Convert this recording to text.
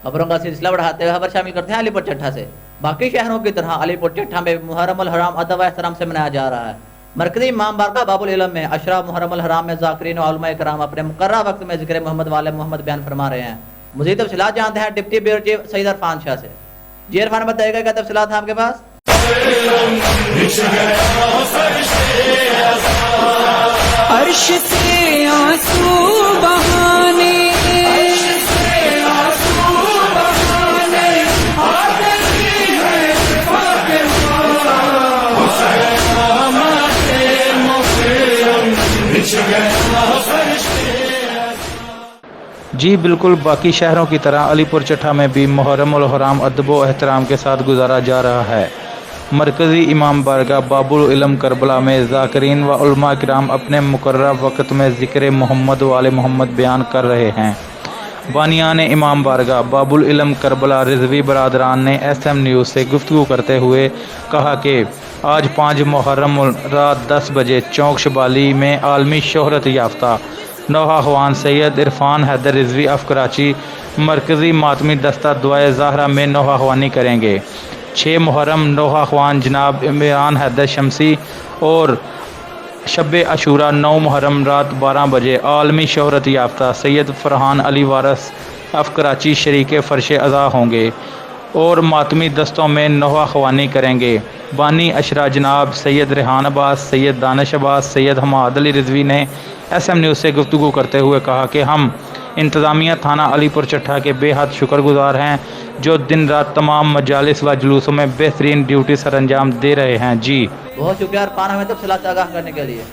खबरों का सिलसिला बढ़ाते हुए खबर शामिल करते हैं अलीपुर चट्ठा से। बाकी शहरों की तरह अलीपुर चट्ठा में मुहर्रम उल हराम अदब व एहतराम से मनाया जा रहा है। मरकजी इमाम बारगाह बाबुल इल्म में अशरा मुहर्रम उल हराम में ज़ाकिरीन व उलमाए किराम अपने मुकर्रर वक्त में ज़िक्र मोहम्मद वाले मोहम्मद बयान फरमा रहे हैं। मज़ीद तफ़सीलात जानते हैं deputy bureau chief Saeed Irfan Shah से। जी इरफान बताइएगा, क्या तफ़सीलात हैं आपके पास? अर्श से आंसू बहाने जी बिल्कुल, बाकी शहरों की तरह अलीपुर चट्ठा में भी मुहर्रम उल हराम अदब व एहतराम के साथ गुजारा जा रहा है। मरकज़ी इमाम बारगाह बाबुल इल्म करबला में ज़ाकिरीन व उलमा किराम अपने मुकर्रर वक्त में ज़िक्र मोहम्मद वाले मोहम्मद बयान कर रहे हैं। बानियान इमाम बारगाह बाबुल इल्म करबला रिजवी बरादरान ने SM न्यूज़ से गुफ्तगू करते हुए कहा कि आज 5 मुहर्रम रात 10 बजे चौक शबाली में आलमी शोहरत याफ्ता नौहा ख्वान सैयद इरफान हैदर रिजवी ऑफ कराची मरकज़ी मातमी दस्ता दुआए ज़ाहरा में नौहा ख्वानी करेंगे। 6 मुहर्रम नौहा ख्वान जनाब इमरान हैदर शमसी और शब अशूरा 9 मुहर्रम रात 12 बजे आलमी शोहरत याफ्ता सैयद फरहान अली वारस ऑफ कराची शरीक फ़र्श अज़ा होंगे और मातमी दस्तों में नौहा ख्वानी करेंगे। बानी अशरा जनाब सैयद रेहान अब्बास, सैयद दानिश अब्बास, सैयद हमाद अली रिजवी ने SM न्यूज़ से गुफ्तगू करते हुए कहा कि हम इंतज़ामिया थाना अलीपुर चट्ठा के बेहद शुक्रगुजार हैं जो दिन रात तमाम मजालिस व जुलूसों में बेहतरीन ड्यूटी सर अंजाम दे रहे हैं। जी बहुत शुक्रिया इरफान हमें तफ़सीलात आगाह करने के लिए।